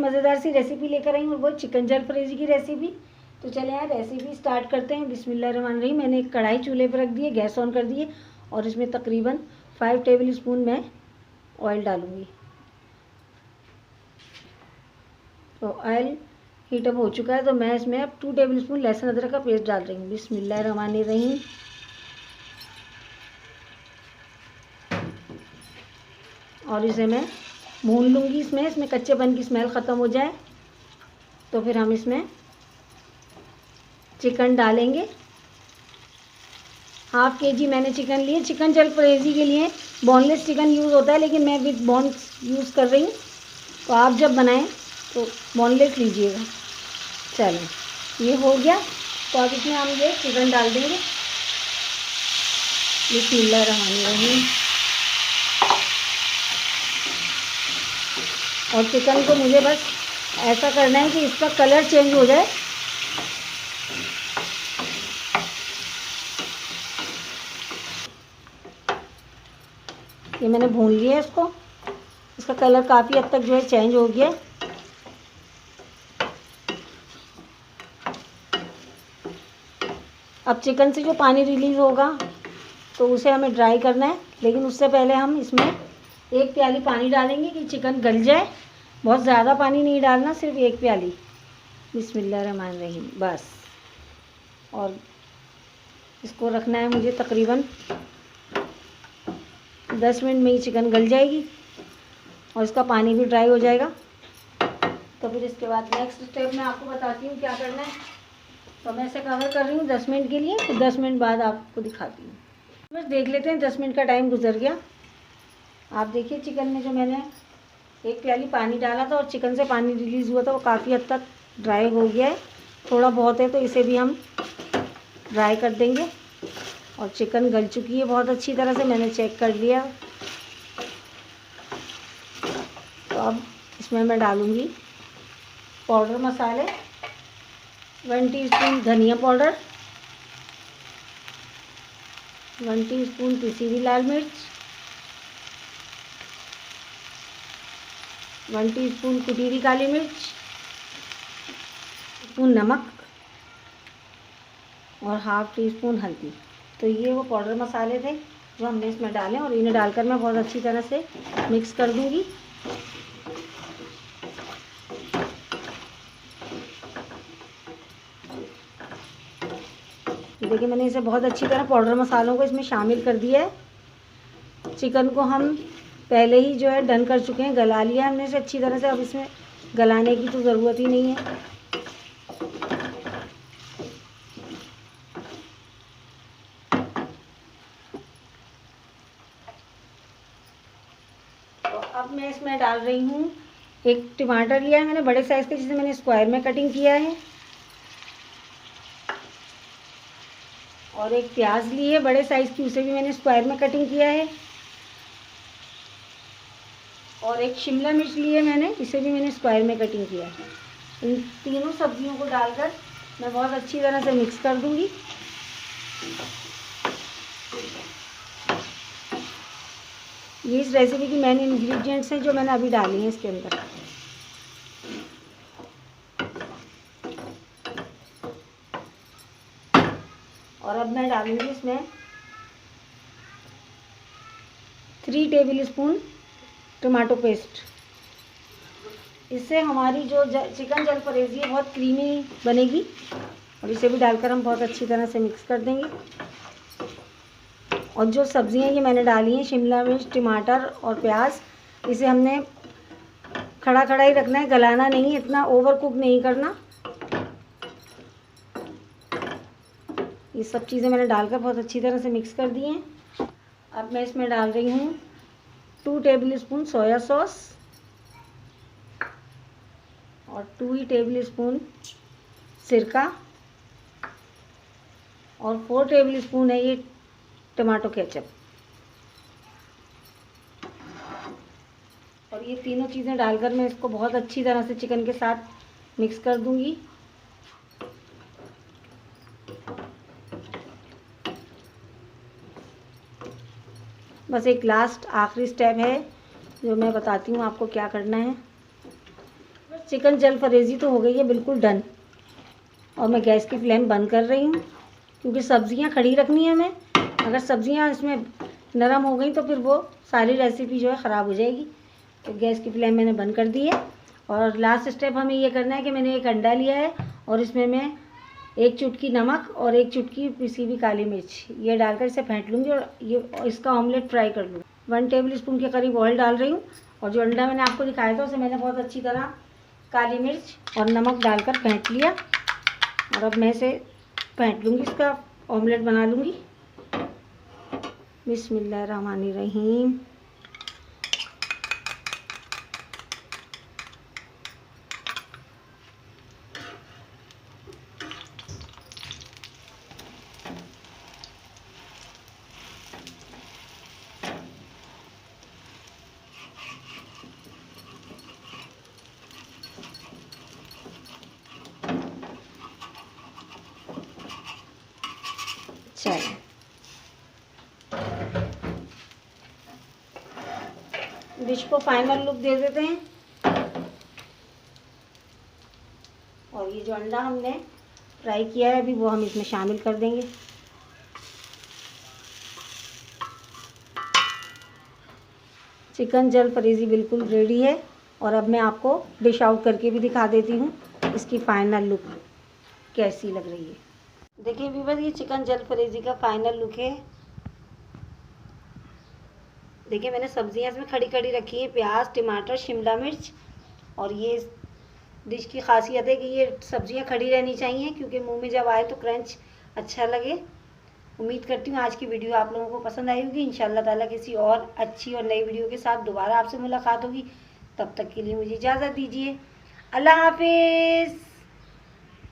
मज़ेदार सी रेसिपी लेकर आई हूँ, और वो चिकन जलफ्रेजी की रेसिपी। तो चले यार रेसिपी स्टार्ट करते हैं। बिस्मिल्लाहिर्रहमानिर्रहीम। मैंने एक कढ़ाई चूल्हे पर रख दी है, गैस ऑन कर दी है, और इसमें तकरीबन 5 टेबल स्पून मैं ऑयल डालूँगी। तो ऑयल हीट अप हो चुका है, तो मैं इसमें अब 2 टेबल स्पून लहसुन अदरक का पेस्ट डाल रही हूँ। बिस्मिल्लाहिर्रहमानिर्रहीम। और इसे मैं भून लूँगी। इसमें कच्चेपन की स्मेल ख़त्म हो जाए तो फिर हम इसमें चिकन डालेंगे। हाफ़ kg मैंने चिकन लिए। चिकन जलफ्रेजी के लिए बोनलेस चिकन यूज़ होता है, लेकिन मैं विद बोन्स यूज़ कर रही हूँ। तो आप जब बनाएं तो बोनलेस लीजिएगा। चलें, ये हो गया, तो अब इसमें हम ये चिकन डाल देंगे। बिस्मिल्लाहिर्रहमानिर्रहीम। और चिकन को मुझे बस ऐसा करना है कि इसका कलर चेंज हो जाए। ये मैंने भून लिया है इसको। इसका कलर काफ़ी हद तक जो है चेंज हो गया। अब चिकन से जो पानी रिलीज़ होगा तो उसे हमें ड्राई करना है, लेकिन उससे पहले हम इसमें 1 प्याली पानी डालेंगे कि चिकन गल जाए। बहुत ज़्यादा पानी नहीं डालना, सिर्फ 1 प्याली। बिस्मिल्लाहिर्रहमानिर्रहीम, बस। और इसको रखना है मुझे तकरीबन 10 मिनट में ही चिकन गल जाएगी और इसका पानी भी ड्राई हो जाएगा। तो फिर इसके बाद नेक्स्ट स्टेप मैं आपको बताती हूँ क्या करना है। तो मैं इसे कवर कर रही हूँ 10 मिनट के लिए, तो 10 मिनट बाद आपको दिखाती हूँ। बस देख लेते हैं, 10 मिनट का टाइम गुजर गया। आप देखिए चिकन में जो मैंने 1 प्याली पानी डाला था और चिकन से पानी रिलीज़ हुआ था, वो काफ़ी हद तक ड्राई हो गया है। थोड़ा बहुत है तो इसे भी हम ड्राई कर देंगे। और चिकन गल चुकी है बहुत अच्छी तरह से, मैंने चेक कर लिया। तो अब इसमें मैं डालूँगी पाउडर मसाले। 1 टीस्पून धनिया पाउडर, 1 टीस्पून पिसी हुई लाल मिर्च, 1 टीस्पून कुटी हुई काली मिर्च, स्पून नमक और हाफ़ टी स्पून हल्दी। तो ये वो पाउडर मसाले थे जो हमने इसमें डाले, और इन्हें डालकर मैं बहुत अच्छी तरह से मिक्स कर दूँगी। देखिए मैंने इसे बहुत अच्छी तरह पाउडर मसालों को इसमें शामिल कर दिया है। चिकन को हम पहले ही जो है डन कर चुके हैं, गला लिया हमने इसे अच्छी तरह से। अब इसमें गलाने की तो ज़रूरत ही नहीं है। तो अब मैं इसमें डाल रही हूँ, एक टमाटर लिया है मैंने बड़े साइज़ का, जिसे मैंने स्क्वायर में कटिंग किया है। और एक प्याज ली है बड़े साइज़ की, उसे भी मैंने स्क्वायर में कटिंग किया है। और एक शिमला मिर्च ली है मैंने, इसे भी मैंने स्क्वायर में कटिंग किया है। इन तीनों सब्जियों को डालकर मैं बहुत अच्छी तरह से मिक्स कर दूंगी। ये इस रेसिपी की मेन इंग्रेडिएंट्स हैं जो मैंने अभी डाली हैं इसके अंदर। और अब मैं डालूंगी इसमें 3 टेबल स्पून टमाटो पेस्ट। इससे हमारी जो चिकन जलफ्रेजी है बहुत क्रीमी बनेगी। और इसे भी डालकर हम बहुत अच्छी तरह से मिक्स कर देंगे। और जो सब्जियां ये मैंने डाली हैं, शिमला मिर्च, टमाटर और प्याज, इसे हमने खड़ा खड़ा ही रखना है, गलाना नहीं है, इतना ओवर कुक नहीं करना। ये सब चीज़ें मैंने डालकर बहुत अच्छी तरह से मिक्स कर दी हैं। अब मैं इसमें डाल रही हूँ 2 टेबल स्पून सोया सॉस और 2 टेबल स्पून सिरका और 4 टेबल स्पून है ये टमाटो केचप। और ये तीनों चीज़ें डालकर मैं इसको बहुत अच्छी तरह से चिकन के साथ मिक्स कर दूंगी। बस एक लास्ट आखिरी स्टेप है जो मैं बताती हूँ आपको क्या करना है। बस चिकन जलफरेज़ी तो हो गई है बिल्कुल डन। और मैं गैस की फ्लेम बंद कर रही हूँ, क्योंकि सब्ज़ियाँ खड़ी रखनी है हमें। अगर सब्ज़ियाँ इसमें नरम हो गई तो फिर वो सारी रेसिपी जो है ख़राब हो जाएगी। तो गैस की फ्लेम मैंने बंद कर दी है। और लास्ट स्टेप हमें ये करना है कि मैंने एक अंडा लिया है और इसमें मैं 1 चुटकी नमक और 1 चुटकी पिसी हुई काली मिर्च ये डालकर इसे फेंट लूँगी और इसका ऑमलेट फ्राई कर लूँगी। 1 टेबल स्पून के करीब ऑयल डाल रही हूँ। और जो अंडा मैंने आपको दिखाया था उसे मैंने बहुत अच्छी तरह काली मिर्च और नमक डालकर फेंट लिया। और अब मैं इसे फेंट लूँगी, इसका ऑमलेट बना लूँगी। बिस्मिल्लाहिर्रहमानिर्रहीम। चलो डिश को फाइनल लुक दे देते हैं। और ये जो अंडा हमने फ्राई किया है अभी वो हम इसमें शामिल कर देंगे। चिकन जलफरेज़ी बिल्कुल रेडी है। और अब मैं आपको डिश आउट करके भी दिखा देती हूँ इसकी फ़ाइनल लुक कैसी लग रही है। देखिए व्यूअर्स, ये चिकन जलफरेज़ी का फ़ाइनल लुक है। देखिए मैंने सब्जियां इसमें खड़ी खड़ी रखी है, प्याज, टमाटर, शिमला मिर्च। और ये डिश की खासियत है कि ये सब्जियां खड़ी रहनी चाहिए, क्योंकि मुंह में जब आए तो क्रंच अच्छा लगे। उम्मीद करती हूँ आज की वीडियो आप लोगों को पसंद आई होगी। इंशाल्लाह ताला किसी और अच्छी और नई वीडियो के साथ दोबारा आपसे मुलाकात होगी। तब तक के लिए मुझे इजाज़त दीजिए। अल्लाह हाफिज़।